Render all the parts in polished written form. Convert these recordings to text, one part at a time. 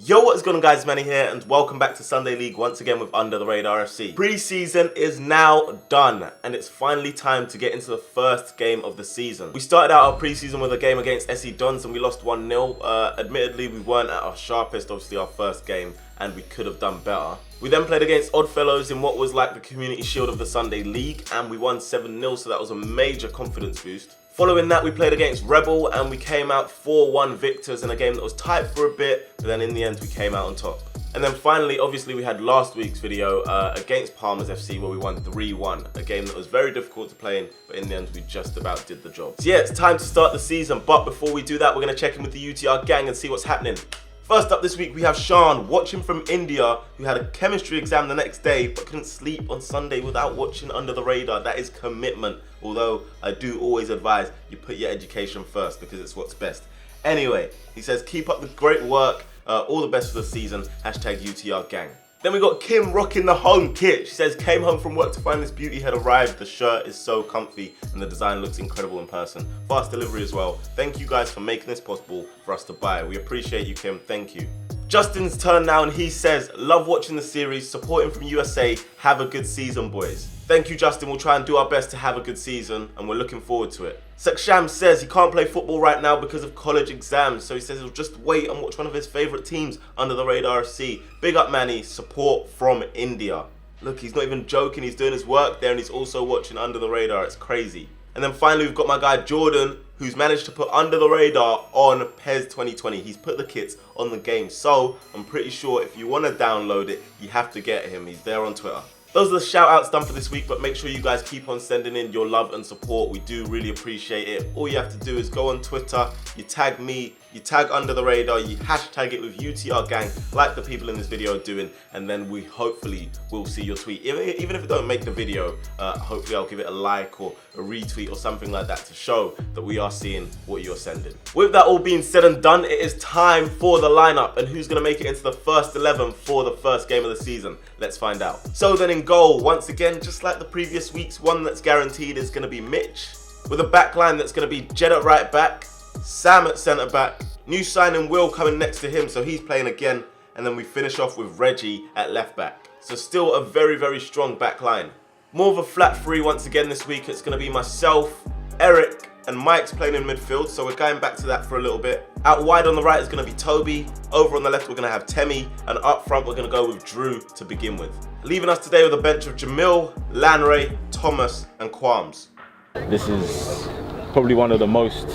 Yo, what is going on guys, Manny here and welcome back to Sunday League once again with Under the Radar FC. Pre-season is now done and it's finally time to get into the first game of the season. We started out our pre-season with a game against SE Dons and we lost 1-0. Admittedly, we weren't at our sharpest, obviously our first game, and we could have done better. We then played against Oddfellows in what was like the Community Shield of the Sunday League and we won 7-0, so that was a major confidence boost. Following that, we played against Rebel and we came out 4-1 victors in a game that was tight for a bit, but then in the end we came out on top. And then finally, obviously we had last week's video against Palmers FC where we won 3-1, a game that was very difficult to play in, but in the end we just about did the job. So yeah, it's time to start the season, but before we do that, we're going to check in with the UTR gang and see what's happening. First up this week, we have Sean, watching from India, who had a chemistry exam the next day, but couldn't sleep on Sunday without watching Under the Radar. That is commitment, although I do always advise you put your education first because it's what's best. Anyway, he says, keep up the great work, all the best for the season, hashtag UTR gang. Then we got Kim rocking the home kit. She says, came home from work to find this beauty had arrived. The shirt is so comfy and the design looks incredible in person. Fast delivery as well. Thank you guys for making this possible for us to buy. We appreciate you, Kim. Thank you. Justin's turn now and he says, love watching the series, supporting from USA. Have a good season, boys. Thank you, Justin. We'll try and do our best to have a good season and we're looking forward to it. Saksham says he can't play football right now because of college exams, so he says he'll just wait and watch one of his favourite teams, Under the Radar FC. Big up, Manny. Support from India. Look, he's not even joking. He's doing his work there and he's also watching Under the Radar. It's crazy. And then finally, we've got my guy Jordan, who's managed to put Under the Radar on PES 2020. He's put the kits on the game, so I'm pretty sure if you want to download it, you have to get him. He's there on Twitter. Those are the shout outs done for this week, but make sure you guys keep on sending in your love and support. We do really appreciate it. All you have to do is go on Twitter, you tag me, you tag Under the Radar, you hashtag it with UTR gang, like the people in this video are doing, and then we hopefully will see your tweet. Even if it don't make the video, hopefully I'll give it a like or a retweet or something like that to show that we are seeing what you're sending. With that all being said and done, it is time for the lineup and who's going to make it into the first 11 for the first game of the season. Let's find out. So then in goal, once again, just like the previous weeks, one that's guaranteed is going to be Mitch, with a back line that's going to be Jed at right back, Sam at centre back, new signing Will coming next to him, so he's playing again, and then we finish off with Reggie at left back. So still a very, very strong back line. More of a flat three once again this week. It's going to be myself, Eric, and Mike's playing in midfield, so we're going back to that for a little bit. Out wide on the right is going to be Toby, over on the left we're going to have Temi, and up front we're going to go with Drew to begin with. Leaving us today with a bench of Jamil, Lanray, Thomas, and Qualms. This is probably one of the most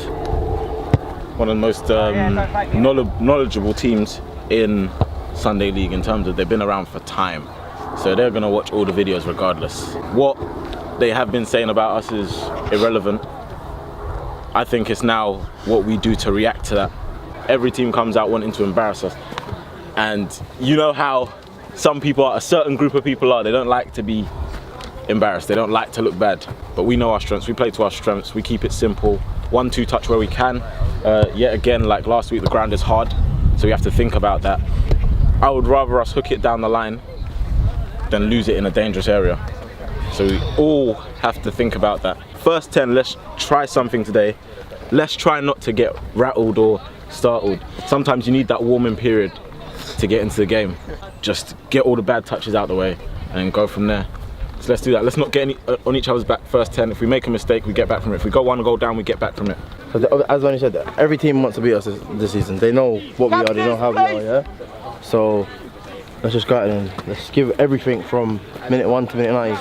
knowledgeable teams in Sunday League in terms of they've been around for time. So they're going to watch all the videos regardless. What they have been saying about us is irrelevant. I think it's now what we do to react to that. Every team comes out wanting to embarrass us. And you know how some people are, a certain group of people are, they don't like to be embarrassed. They don't like to look bad. But we know our strengths. We play to our strengths. We keep it simple. 1-2 touch where we can. Yet again, like last week, the ground is hard. So we have to think about that. I would rather us hook it down the line than lose it in a dangerous area. So we all have to think about that. First 10, let's try something today. Let's try not to get rattled or startled. Sometimes you need that warming period to get into the game. Just get all the bad touches out the way and go from there. So let's do that. Let's not get on each other's back first 10. If we make a mistake, we get back from it. If we go one goal down, we get back from it. As Manny said, every team wants to beat us this season. They know what we are, they know how we are, yeah? So let's just go out and let's give everything from minute 1 to minute 90.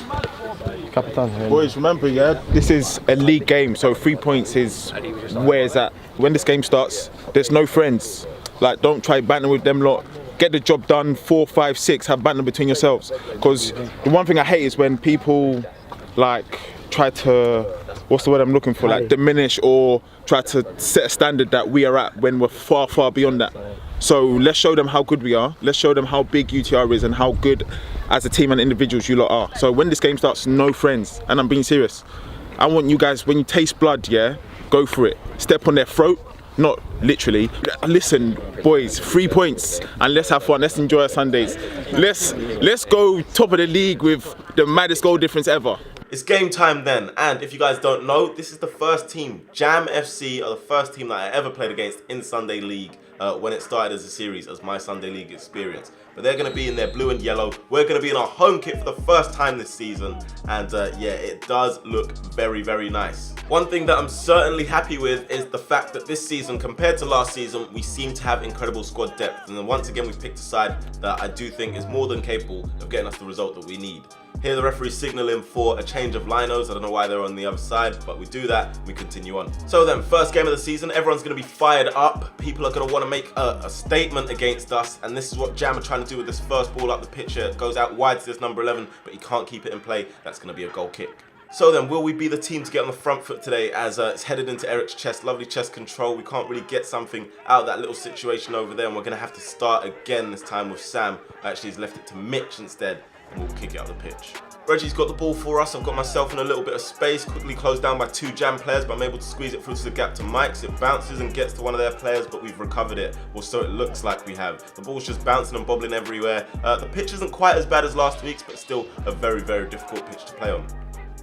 Capitan. Boys, remember, yeah, this is a league game, so 3 points is where it's at. When this game starts, there's no friends. Like, don't try banter with them lot. Get the job done, 4, 5, 6, have banter between yourselves. Because the one thing I hate is when people, like, try to, what's the word I'm looking for, like, diminish or try to set a standard that we are at when we're far, far beyond that. So let's show them how good we are. Let's show them how big UTR is and how good as a team and individuals you lot are. So when this game starts, no friends. And I'm being serious. I want you guys, when you taste blood, yeah, go for it. Step on their throat, not literally. Listen, boys, 3 points and let's have fun. Let's enjoy our Sundays. Let's go top of the league with the maddest goal difference ever. It's game time then, and if you guys don't know, this is the first team. Jam FC are the first team that I ever played against in Sunday League. when it started as a series as my Sunday League experience. But they're going to be in their blue and yellow. We're going to be in our home kit for the first time this season. And yeah, it does look very, very nice. One thing that I'm certainly happy with is the fact that this season, compared to last season, we seem to have incredible squad depth. And then once again, we've picked a side that I do think is more than capable of getting us the result that we need. Here the referee's signalling for a change of linos. I don't know why they're on the other side, but we do that, we continue on. So then, first game of the season, everyone's going to be fired up. People are going to want to make a statement against us, and this is what Jam are trying to do with this first ball up the pitch here. It goes out wide to this number 11, but he can't keep it in play. That's going to be a goal kick. So then, will we be the team to get on the front foot today as it's headed into Eric's chest? Lovely chest control. We can't really get something out of that little situation over there, and we're going to have to start again this time with Sam. Actually, he's left it to Mitch instead, and we'll kick it out the pitch. Reggie's got the ball for us. I've got myself in a little bit of space, quickly closed down by 2 Jam players, but I'm able to squeeze it through to the gap to Mike's. It bounces and gets to one of their players, but we've recovered it, or so it looks like we have. The ball's just bouncing and bobbling everywhere. The pitch isn't quite as bad as last week's, but still a very, very difficult pitch to play on.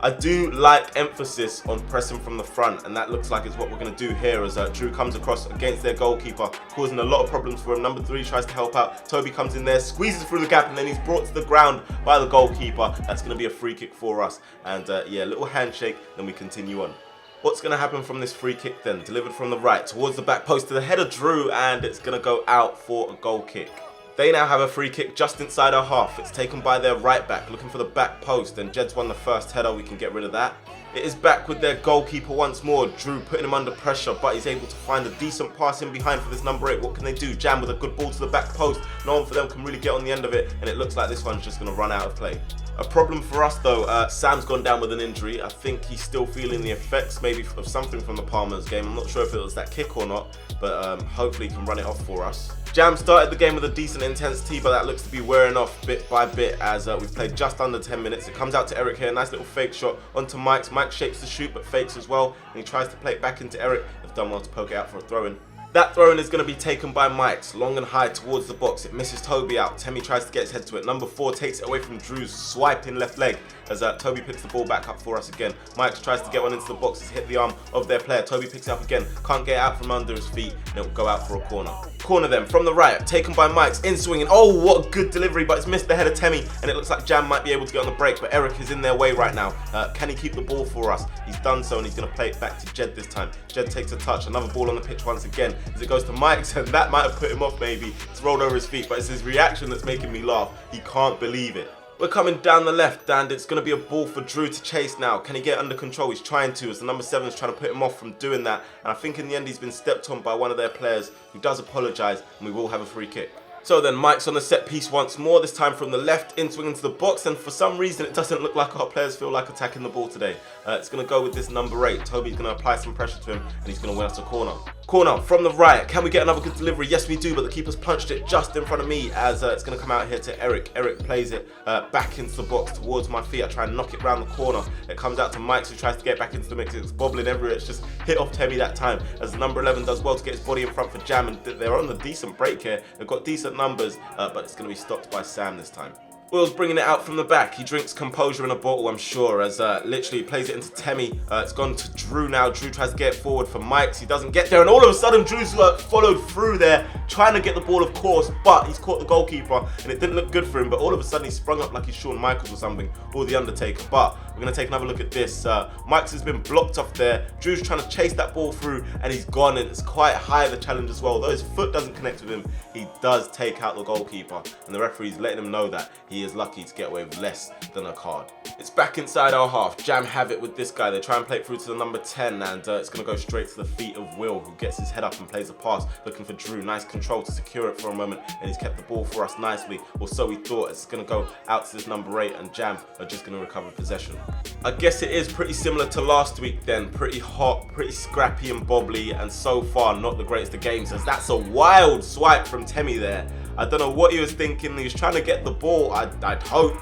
I do like emphasis on pressing from the front, and that looks like it's what we're going to do here as Drew comes across against their goalkeeper, causing a lot of problems for him. Number 3 tries to help out. Toby comes in there, squeezes through the gap, and then he's brought to the ground by the goalkeeper. That's going to be a free kick for us. And yeah, a little handshake, then we continue on. What's going to happen from this free kick then? Delivered from the right towards the back post to the head of Drew, and it's going to go out for a goal kick. They now have a free kick just inside our half. It's taken by their right back, looking for the back post, and Jed's won the first header. We can get rid of that. It is back with their goalkeeper once more. Drew putting him under pressure, but he's able to find a decent pass in behind for this number 8. What can they do? Jam with a good ball to the back post. No one for them can really get on the end of it, and it looks like this one's just going to run out of play. A problem for us though, Sam's gone down with an injury. I think he's still feeling the effects maybe of something from the Palmer's game. I'm not sure if it was that kick or not, but hopefully he can run it off for us. Jam started the game with a decent intensity, but that looks to be wearing off bit by bit as we've played just under 10 minutes. It comes out to Eric here, nice little fake shot onto Mike's. Mike shapes the shoot but fakes as well, and he tries to play it back into Eric. They've done well to poke it out for a throw-in. That throw-in is going to be taken by Mike's, long and high towards the box. It misses Toby out. Temi tries to get his head to it. Number 4 takes it away from Drew's swiping left leg as Toby picks the ball back up for us again. Mike's tries to get one into the box. It's hit the arm of their player. Toby picks it up again. Can't get it out from under his feet, and it will go out for a corner. Corner then from the right, taken by Mike's, in swinging. Oh, what a good delivery, but it's missed the head of Temi, and it looks like Jam might be able to get on the break, but Eric is in their way right now. Can he keep the ball for us? He's done so, and he's going to play it back to Jed this time. Jed takes a touch, another ball on the pitch once again, as it goes to Mike's, and that might have put him off maybe. It's rolled over his feet, but it's his reaction that's making me laugh. He can't believe it. We're coming down the left, and it's going to be a ball for Drew to chase now. Can he get under control? He's trying to, as the number 7 is trying to put him off from doing that. And I think in the end he's been stepped on by one of their players, who does apologise, and we will have a free kick. So then Mike's on the set piece once more, this time from the left, in swinging to the box, and for some reason it doesn't look like our players feel like attacking the ball today. It's going to go with this number 8. Toby's going to apply some pressure to him, and he's going to win us a corner. Corner from the right. Can we get another good delivery? Yes, we do, but the keeper's punched it just in front of me as it's going to come out here to Eric. Eric plays it back into the box towards my feet. I try and knock it round the corner. It comes out to Mike, who tries to get back into the mix. It's bobbling everywhere. It's just hit off Temi that time as the number 11 does well to get his body in front for Jam, and they're on the decent break here. They've got decent numbers, but it's going to be stopped by Sam this time. Will's bringing it out from the back. He drinks composure in a bottle, I'm sure, as literally plays it into Temi. It's gone to Drew now. Drew tries to get it forward for Mike's. He doesn't get there, and all of a sudden Drew's followed through there, trying to get the ball, of course, but he's caught the goalkeeper, and it didn't look good for him, but all of a sudden he sprung up like he's Shawn Michaels or something, or The Undertaker. But we're going to take another look at this. Mike's has been blocked off there. Drew's trying to chase that ball through, and he's gone, and it's quite high, the challenge as well. Though his foot doesn't connect with him, he does take out the goalkeeper, and the referee's letting him know that he is lucky to get away with less than a card. It's back inside our half. Jam have it with this guy. They try and play it through to the number 10, and it's going to go straight to the feet of Will, who gets his head up and plays a pass, looking for Drew. Nice control to secure it for a moment, and he's kept the ball for us nicely, or so we thought. It's going to go out to this number 8, and Jam are just going to recover possession. I guess it is pretty similar to last week then. Pretty hot, pretty scrappy and bobbly, and so far not the greatest of games, as that's a wild swipe from Temi there. I don't know what he was thinking. He was trying to get the ball, I'd hope,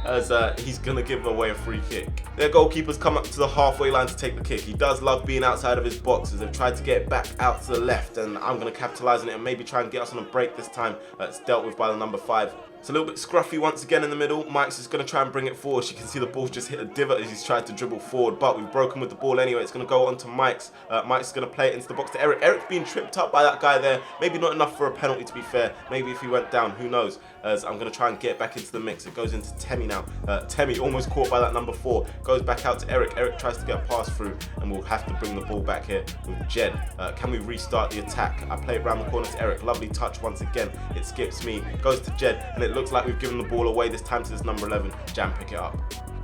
as he's going to give away a free kick. Their goalkeeper's come up to the halfway line to take the kick. He does love being outside of his box as they've tried to get it back out to the left, and I'm going to capitalise on it and maybe try and get us on a break this time. It's dealt with by the number 5. It's a little bit scruffy once again in the middle. Mike's is going to try and bring it forward. You can see the ball's just hit a divot as he's tried to dribble forward, but we've broken with the ball anyway. It's going to go on to Mike's. Mike's going to play it into the box to Eric. Eric's being tripped up by that guy there. Maybe not enough for a penalty, to be fair. Maybe if he went down, who knows? As I'm going to try and get back into the mix. It goes into Temi now. Temi almost caught by that number 4. Goes back out to Eric. Eric tries to get a pass through, and we'll have to bring the ball back here with Jed. Can we restart the attack? I play it around the corner to Eric. Lovely touch once again. It skips me, goes to Jed, and it looks like we've given the ball away this time to this number 11. Jam pick it up.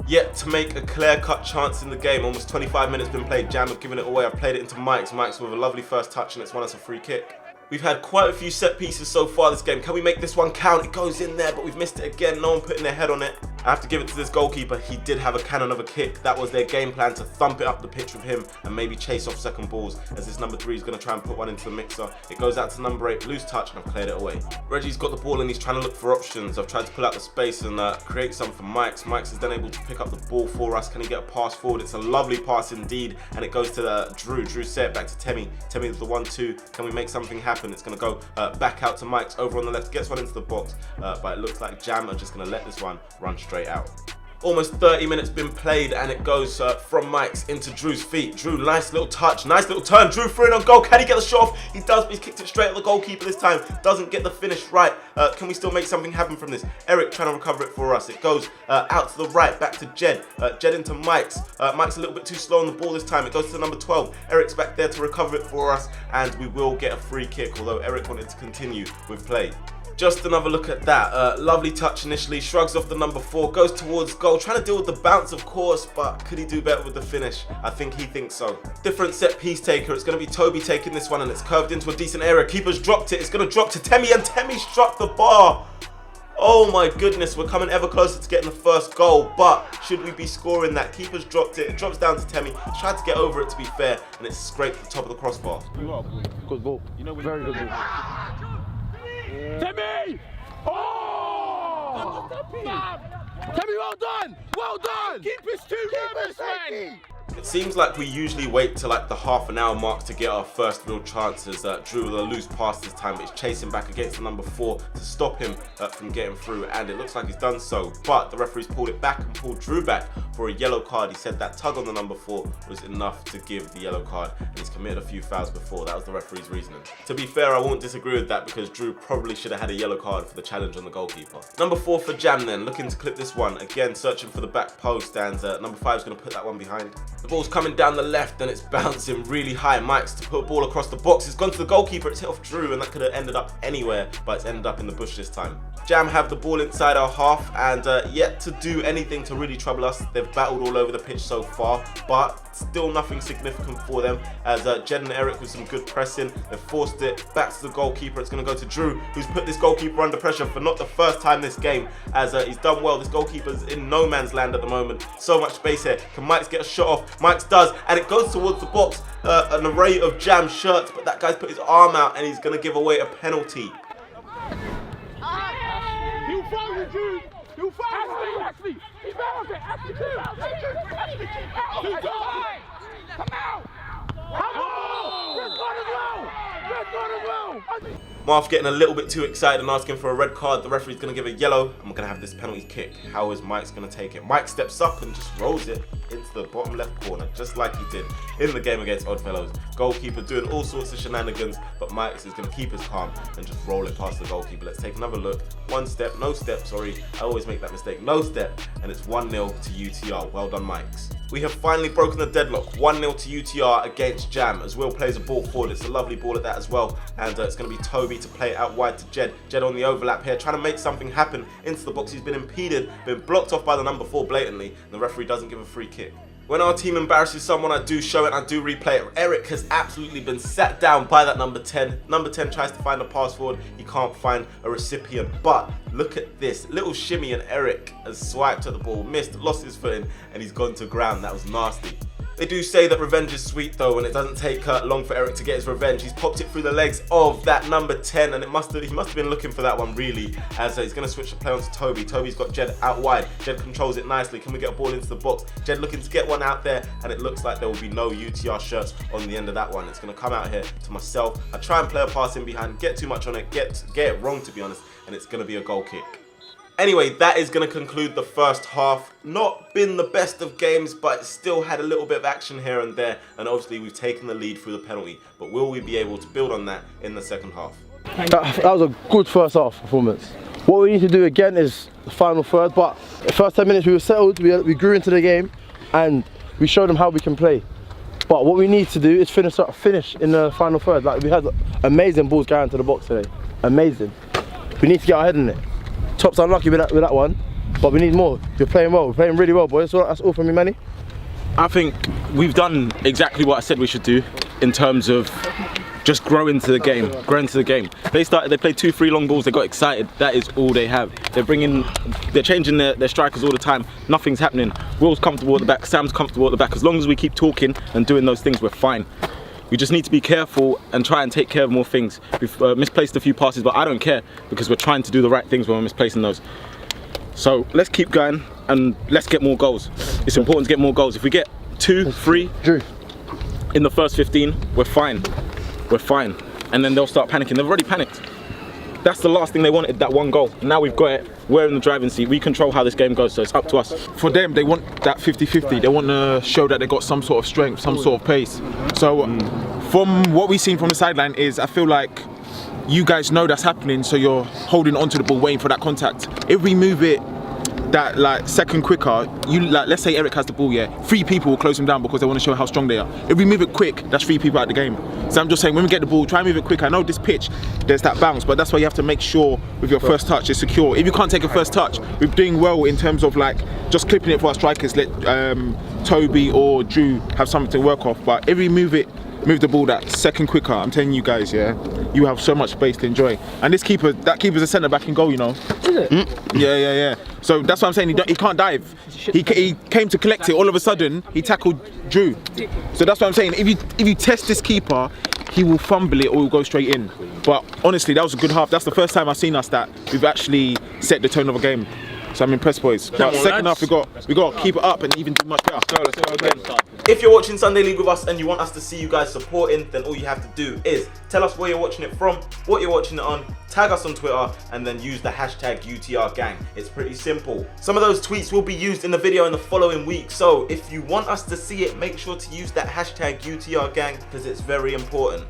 Yet to make a clear-cut chance in the game. Almost 25 minutes been played. Jam have given it away. I've played it into Mike's. Mike's with a lovely first touch, and it's won us a free kick. We've had quite a few set pieces so far this game. Can we make this one count? It goes in there, but we've missed it again. No one putting their head on it. I have to give it to this goalkeeper. He did have a cannon of a kick. That was their game plan, to thump it up the pitch with him and maybe chase off second balls, as this number 3 is going to try and put one into the mixer. It goes out to number 8, loose touch, and I've cleared it away. Reggie's got the ball and he's trying to look for options. I've tried to pull out the space and create some for Mike's. Mike's is then able to pick up the ball for us. Can he get a pass forward? It's a lovely pass indeed, and it goes to Drew. Drew set it back to Temi. Temi with the 1-2. Can we make something happen? It's going to go back out to Mike's over on the left. Gets one into the box, but it looks like Jam are just going to let this one run straight out. Almost 30 minutes been played, and it goes from Mike's into Drew's feet. Drew, nice little touch, nice little turn. Drew through in on goal. Can he get the shot off? He does, but he's kicked it straight at the goalkeeper this time. Doesn't get the finish right. Can we still make something happen from this? Eric trying to recover it for us. It goes out to the right, back to Jed. Jed into Mike's. Mike's a little bit too slow on the ball this time. It goes to the number 12. Eric's back there to recover it for us, and we will get a free kick, although Eric wanted to continue with play. Just another look at that. Lovely touch initially, shrugs off the number 4, goes towards goal, trying to deal with the bounce, of course, but could he do better with the finish? I think he thinks so. Different set piece taker. It's going to be Toby taking this one, and it's curved into a decent area. Keeper's dropped it. It's going to drop to Temi, and Temi struck the bar. Oh my goodness, we're coming ever closer to getting the first goal, but should we be scoring that? Keeper's dropped it. It drops down to Temi. Tried to get over it, to be fair, and it's scraped the top of the crossbar. Good ball. Very good ball. Temi! Oh! Temi, well done! Well done! Keeper's too nervous, man! It seems like we usually wait till like the half an hour mark to get our first real chances. Drew with a loose pass this time, but he's chasing back against the number 4 to stop him from getting through, and it looks like he's done so. But the referee's pulled it back and pulled Drew back for a yellow card. He said that tug on the number 4 was enough to give the yellow card, and he's committed a few fouls before. That was the referee's reasoning. To be fair, I won't disagree with that, because Drew probably should have had a yellow card for the challenge on the goalkeeper. Number 4 for Jam then, looking to clip this one. Again, searching for the back post, and number 5 is going to put that one behind. The ball's coming down the left and it's bouncing really high. Mike's to put a ball across the box. It's gone to the goalkeeper. It's hit off Drew, and that could have ended up anywhere, but it's ended up in the bush this time. Jam have the ball inside our half, and yet to do anything to really trouble us. They've battled all over the pitch so far, but still nothing significant for them, as Jed and Eric with some good pressing. They've forced it back to the goalkeeper. It's going to go to Drew, who's put this goalkeeper under pressure for not the first time this game, as he's done well. This goalkeeper's in no man's land at the moment. So much space here. Can Mike's get a shot off? Mike's does, and it goes towards the box. An array of Jam shirts, but that guy's put his arm out, and he's going to give away a penalty. He'll foul you, Drew! He'll foul you! Ashley! He fouled it! Ashley too! Ashley! Come out! Come on! Red card as well! Red card as well! Marv getting a little bit too excited and asking for a red card. The referee's going to give a yellow. I'm going to have this penalty kick. How is Mike's going to take it? Mike steps up and just rolls it into the bottom left corner, just like he did in the game against Oddfellows. Goalkeeper doing all sorts of shenanigans, but Mike's is going to keep his calm and just roll it past the goalkeeper. Let's take another look. One step, no step, sorry. I always make that mistake. No step, and it's 1-0 to UTR. Well done, Mike's. We have finally broken the deadlock. 1-0 to UTR against Jam, as Will plays a ball forward. It's a lovely ball at that as well, and it's going to be Toby to play it out wide to Jed. Jed on the overlap here, trying to make something happen into the box. He's been impeded, been blocked off by the number 4 blatantly, and the referee doesn't give a free kick. When our team embarrasses someone, I do show it, I do replay it. Eric has absolutely been sat down by that number 10. Number 10 tries to find a pass forward. He can't find a recipient. But look at this. Little shimmy, and Eric has swiped at the ball, missed, lost his footing, and he's gone to ground. That was nasty. They do say that revenge is sweet though, and it doesn't take long for Eric to get his revenge. He's popped it through the legs of that number 10, and he must have been looking for that one really, as he's going to switch the play on to Toby. Toby's got Jed out wide. Jed controls it nicely. Can we get a ball into the box? Jed looking to get one out there, and it looks like there will be no UTR shirts on the end of that one. It's going to come out here to myself. I try and play a pass in behind, get too much on it, get it wrong to be honest, and it's going to be a goal kick. Anyway, that is going to conclude the first half. Not been the best of games, but still had a little bit of action here and there. And obviously, we've taken the lead through the penalty. But will we be able to build on that in the second half? That was a good first half performance. What we need to do again is the final third. But the first 10 minutes we were settled, we grew into the game, and we showed them how we can play. But what we need to do is finish in the final third. Like, we had amazing balls going to the box today. Amazing. We need to get our head in it. Top's unlucky with that one, but we need more. You're playing well. We're playing really well, boys. So that's all from me, Manny. I think we've done exactly what I said we should do in terms of just grow into the game. They played 2-3 long balls. They got excited. That is all they have. They're changing their strikers all the time. Nothing's happening. Will's comfortable at the back. Sam's comfortable at the back. As long as we keep talking and doing those things, we're fine. We just need to be careful and try and take care of more things. We've misplaced a few passes, but I don't care because we're trying to do the right things when we're misplacing those. So let's keep going and let's get more goals. It's important to get more goals. If we get 2, 3 Drew. in the first 15, we're fine. We're fine. And then they'll start panicking. They've already panicked. That's the last thing they wanted, that one goal. Now we've got it. We're in the driving seat. We control how this game goes, so it's up to us. For them, they want that 50-50. They want to show that they got some sort of strength, some sort of pace. So from what we've seen from the sideline is, I feel like you guys know that's happening, so you're holding onto the ball, waiting for that contact. If we move it that like second quicker, let's say Eric has the ball, 3 people will close him down because they want to show how strong they are. If we move it quick, that's 3 people out of the game. So I'm just saying, when we get the ball, try and move it quick. I know this pitch, there's that bounce, but that's why you have to make sure with your first touch it's secure. If you can't take a first touch, we're doing well in terms of like just clipping it for our strikers, let Toby or Drew have something to work off. But if we move the ball that second quicker, I'm telling you guys, you have so much space to enjoy. And this that keeper's a centre back in goal, you know. Is it? Yeah. So that's what I'm saying. He can't dive. He came to collect it. All of a sudden, he tackled Drew. So that's what I'm saying. If you test this keeper, he will fumble it or he'll go straight in. But honestly, that was a good half. That's the first time I've seen us that we've actually set the tone of a game. So I'm impressed, boys. But second half, we got to keep it up and even do much better. Let's go again. If you're watching Sunday League with us and you want us to see you guys supporting, then all you have to do is tell us where you're watching it from, what you're watching it on, tag us on Twitter, and then use the hashtag UTRGang. It's pretty simple. Some of those tweets will be used in the video in the following week, so if you want us to see it, make sure to use that hashtag UTRGang because it's very important.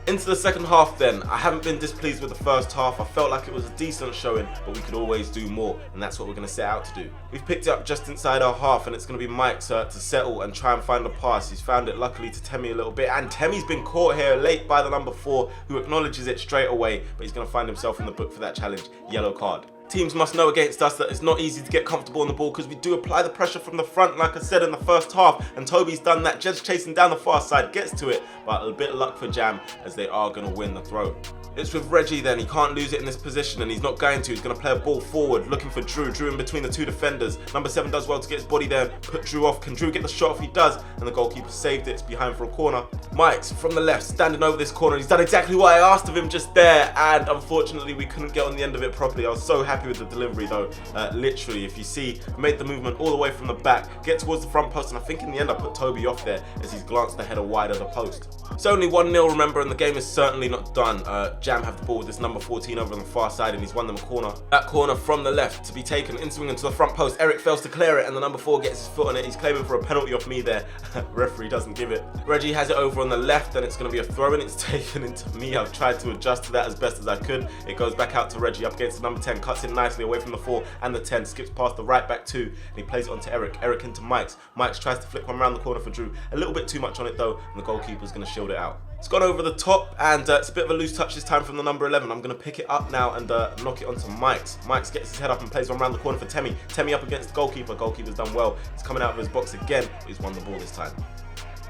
Into the second half then. I haven't been displeased with the first half. I felt like it was a decent showing, but we could always do more, and that's what we're going to set out to do. We've picked it up just inside our half, and it's going to be Mike's to settle and try and find the pass. He's found it luckily to Temi a little bit, and Temi's been caught here late by the number 4, who acknowledges it straight away, but he's going to find himself in the book for that challenge. Yellow card. Teams must know against us that it's not easy to get comfortable on the ball because we do apply the pressure from the front, like I said in the first half, and Toby's done that. Jed's chasing down the far side, gets to it, but a bit of luck for Jam as they are going to win the throw. It's with Reggie then. He can't lose it in this position, and he's not going to. He's going to play a ball forward, looking for Drew. Drew in between the 2 defenders. Number 7 does well to get his body there, put Drew off. Can Drew get the shot off? He does, and the goalkeeper saved it. It's behind for a corner. Mike's from the left, standing over this corner. He's done exactly what I asked of him just there, and unfortunately we couldn't get on the end of it properly. I was so happy with the delivery though. Literally, if you see, made the movement all the way from the back, get towards the front post, and I think in the end I put Toby off there as he's glanced the header wide of the post. It's only 1-0, remember, and the game is certainly not done. Jam have the ball with this number 14 over on the far side, and he's won them a corner. That corner from the left to be taken, in-swing into the front post. Eric fails to clear it, and the number 4 gets his foot on it. He's claiming for a penalty off me there. Referee doesn't give it. Reggie has it over on the left, and it's going to be a throw, and it's taken into me. I've tried to adjust to that as best as I could. It goes back out to Reggie, up against the number 10, cuts it nicely away from the 4 and the 10, skips past the right back 2, and he plays it on to Eric. Eric into Mike's. Mike's tries to flick one around the corner for Drew. A little bit too much on it though, and the goalkeeper's going to shield it out. It's gone over the top, and it's a bit of a loose touch this time from the number 11. I'm going to pick it up now and knock it onto Mike's. Mike's gets his head up and plays one around the corner for Temi. Temi up against the goalkeeper. Goalkeeper's done well. He's coming out of his box again, but he's won the ball this time.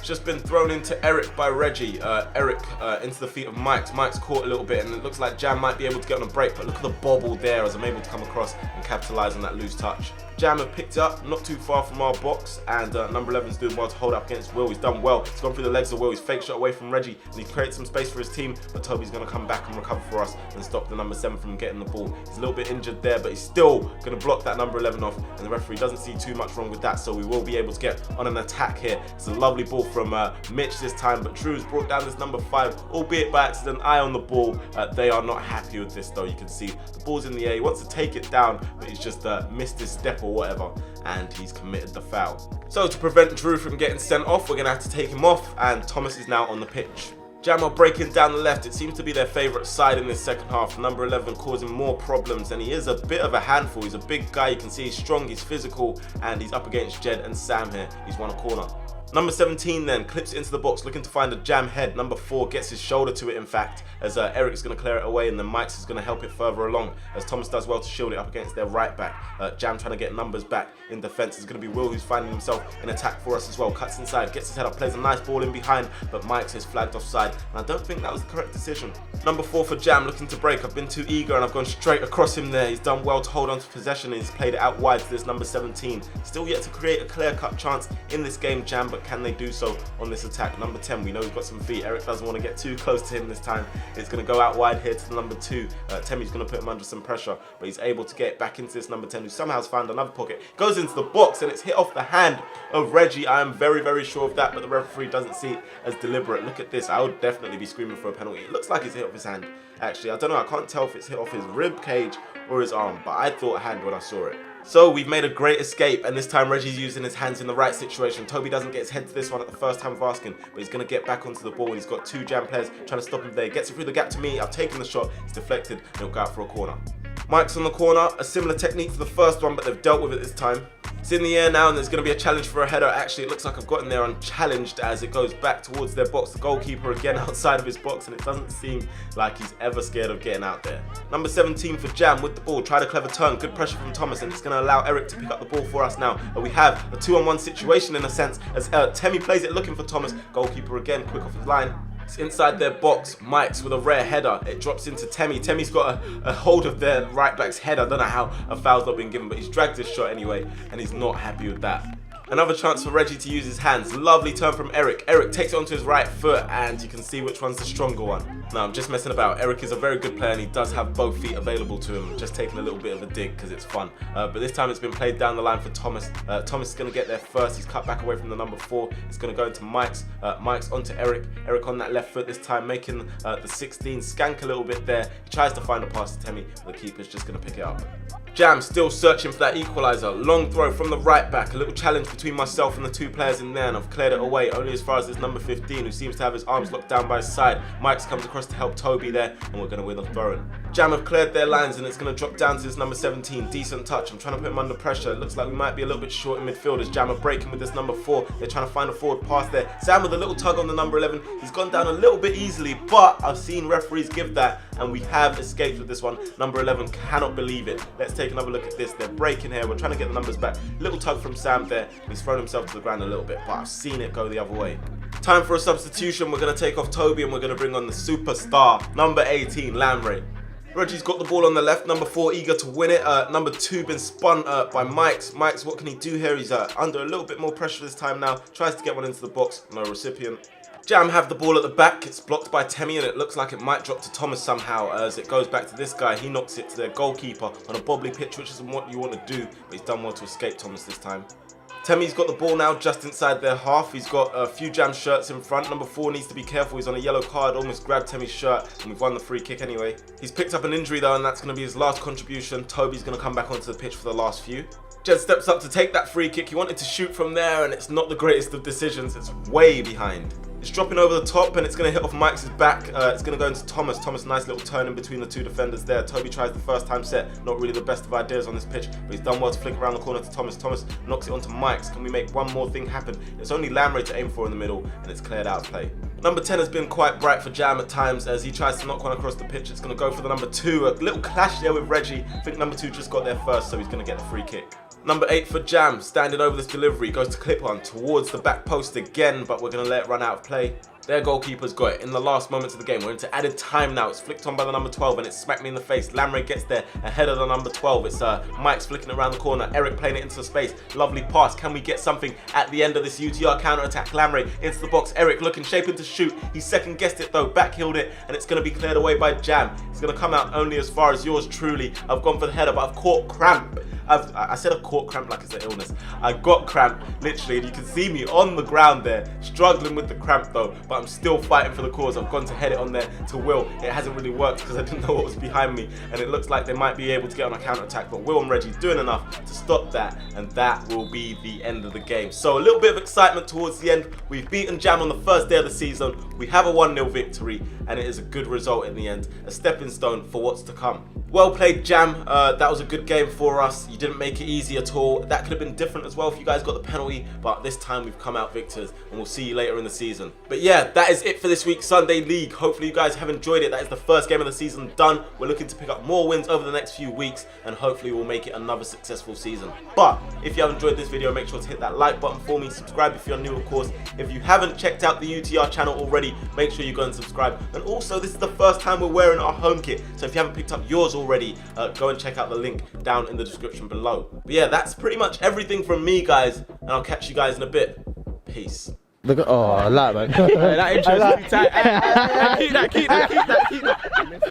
It's just been thrown into Eric by Reggie. Eric into the feet of Mike's. Mike's caught a little bit, and it looks like Jam might be able to get on a break, but look at the bobble there as I'm able to come across and capitalise on that loose touch. Jam have picked up, not too far from our box, and number 11's doing well to hold up against Will. He's done well. He's gone through the legs of Will. He's fake shot away from Reggie, and he created some space for his team, but Toby's going to come back and recover for us and stop the number 7 from getting the ball. He's a little bit injured there, but he's still going to block that number 11 off, and the referee doesn't see too much wrong with that, so we will be able to get on an attack here. It's a lovely ball from Mitch this time, but Drew's brought down this number 5, albeit by accident. Eye on the ball. They are not happy with this though. You can see the ball's in the air. He wants to take it down, but he's just missed his step or whatever, and he's committed the foul. So to prevent Drew from getting sent off, we're going to have to take him off, and Thomas is now on the pitch. Jam are breaking down the left. It seems to be their favourite side in this second half. Number 11 causing more problems, and he is a bit of a handful. He's a big guy. You can see he's strong, he's physical, and he's up against Jed and Sam here. He's won a corner. Number 17 then clips into the box, looking to find a Jam head. Number 4 gets his shoulder to it, in fact, as Eric's going to clear it away, and then Mike's is going to help it further along, as Thomas does well to shield it up against their right back. Jam trying to get numbers back in defence. It's going to be Will who's finding himself in attack for us as well. Cuts inside, gets his head up, plays a nice ball in behind, but Mike's is flagged offside, and I don't think that was the correct decision. Number 4 for Jam, looking to break. I've been too eager and I've gone straight across him there. He's done well to hold on to possession, and he's played it out wide to this number 17. Still yet to create a clear-cut chance in this game, Jam, but can they do so on this attack? Number 10, we know he's got some feet. Eric doesn't want to get too close to him this time. It's going to go out wide here to the number 2. Temi's going to put him under some pressure, but he's able to get back into this number 10, who somehow has found another pocket. Goes into the box, and it's hit off the hand of Reggie. I am very, very sure of that, but the referee doesn't see it as deliberate. Look at this. I would definitely be screaming for a penalty. It looks like it's hit off his hand, actually. I don't know. I can't tell if it's hit off his rib cage or his arm, but I thought hand when I saw it. So we've made a great escape, and this time Reggie's using his hands in the right situation. Toby doesn't get his head to this one at the first time of asking, but he's going to get back onto the ball, and he's got 2 Jam players trying to stop him there. Gets it through the gap to me. I've taken the shot. It's deflected, and he'll go out for a corner. Mike's on the corner. A similar technique to the first one, but they've dealt with it this time. It's in the air now, and there's going to be a challenge for a header. Actually, it looks like I've gotten there unchallenged as it goes back towards their box. The goalkeeper again outside of his box, and it doesn't seem like he's ever scared of getting out there. Number 17 for Jam with the ball. Tried a clever turn. Good pressure from Thomas, and it's going to allow Eric to pick up the ball for us now. We have a 2-on-1 situation in a sense, as Temi plays it looking for Thomas. Goalkeeper again, quick off his line. It's inside their box. Mike's with a rare header. It drops into Temi. Temi's got a hold of their right back's head. I don't know how a foul's not been given, but he's dragged his shot anyway, and he's not happy with that. Another chance for Reggie to use his hands. Lovely turn from Eric. Eric takes it onto his right foot, and you can see which one's the stronger one. No, I'm just messing about. Eric is a very good player, and he does have both feet available to him. Just taking a little bit of a dig because it's fun. But this time it's been played down the line for Thomas. Thomas is going to get there first. He's cut back away from the number 4. It's going to go into Mike's. Mike's onto Eric. Eric on that left foot this time, making the 16 skank a little bit there. He tries to find a pass to Temi, but the keeper's just going to pick it up. Jam still searching for that equaliser. Long throw from the right back. A little challenge between myself and the 2 players in there, and I've cleared it away only as far as this number 15, who seems to have his arms locked down by his side. Mike's comes across to help Toby there, and we're going to win the throw-in. Jam have cleared their lines, and it's going to drop down to this number 17. Decent touch. I'm trying to put him under pressure. It looks like we might be a little bit short in midfield as Jam are breaking with this number 4. They're trying to find a forward pass there. Sam with a little tug on the number 11. He's gone down a little bit easily, but I've seen referees give that, and we have escaped with this one. Number 11 cannot believe it. Let's take another look at this. They're breaking here. We're trying to get the numbers back. Little tug from Sam there. He's thrown himself to the ground a little bit, but I've seen it go the other way. Time for a substitution. We're going to take off Toby, and we're going to bring on the superstar, number 18, Lamre. Reggie's got the ball on the left. Number 4 eager to win it. Number 2 been spun by Mike's. Mike's, what can he do here? He's under a little bit more pressure this time now. Tries to get one into the box. No recipient. Jam have the ball at the back. It's blocked by Temi, and it looks like it might drop to Thomas somehow as it goes back to this guy. He knocks it to their goalkeeper on a bobbly pitch, which isn't what you want to do, but he's done well to escape Thomas this time. Temi's got the ball now just inside their half. He's got a few Jam shirts in front. Number 4 needs to be careful. He's on a yellow card, almost grabbed Temi's shirt, and we've won the free kick anyway. He's picked up an injury though, and that's going to be his last contribution. Toby's going to come back onto the pitch for the last few. Jed steps up to take that free kick. He wanted to shoot from there, and it's not the greatest of decisions. It's way behind. It's dropping over the top, and it's going to hit off Mike's back. It's going to go into Thomas. Thomas, nice little turn in between the 2 defenders there. Toby tries the first time set. Not really the best of ideas on this pitch, but he's done well to flick around the corner to Thomas. Thomas knocks it onto Mike's. Can we make one more thing happen? It's only Lamre to aim for in the middle, and it's cleared out of play. Number 10 has been quite bright for Jam at times as he tries to knock one across the pitch. It's going to go for the number 2. A little clash there with Reggie. I think number 2 just got there first, so he's going to get the free kick. Number 8 for Jam, standing over this delivery, goes to clip on towards the back post again, but we're going to let it run out of play. Their goalkeeper's got it in the last moments of the game. We're into added time now. It's flicked on by the number 12 and it smacked me in the face. Lamre gets there ahead of the number 12. It's Mike's flicking it around the corner. Eric playing it into space. Lovely pass. Can we get something at the end of this UTR counter-attack? Lamre into the box. Eric looking, shaping to shoot. He second guessed it though, backheeled it, and it's going to be cleared away by Jam. It's going to come out only as far as yours truly. I've gone for the header, but I've caught cramp. I said I've caught cramp like it's an illness. I got cramp, literally, and you can see me on the ground there, struggling with the cramp though, but I'm still fighting for the cause. I've gone to head it on there to Will. It hasn't really worked because I didn't know what was behind me, and it looks like they might be able to get on a counter-attack, but Will and Reggie doing enough to stop that, and that will be the end of the game. So a little bit of excitement towards the end. We've beaten Jam on the first day of the season. We have a 1-0 victory, and it is a good result in the end, a stepping stone for what's to come. Well played, Jam. That was a good game for us. You didn't make it easy at all. That could have been different as well if you guys got the penalty, but this time we've come out victors, and we'll see you later in the season. But yeah, that is it for this week's Sunday League. Hopefully you guys have enjoyed it. That is the first game of the season done. We're looking to pick up more wins over the next few weeks, and hopefully we'll make it another successful season. But if you have enjoyed this video, make sure to hit that like button for me. Subscribe if you're new, of course. If you haven't checked out the UTR channel already, make sure you go and subscribe. And also, this is the first time we're wearing our home kit, so if you haven't picked up yours already, go and check out the link down in the description below. But yeah, that's pretty much everything from me, guys, and I'll catch you guys in a bit. Peace. Look at, oh, I like, man. That intro is really tight. Keep that.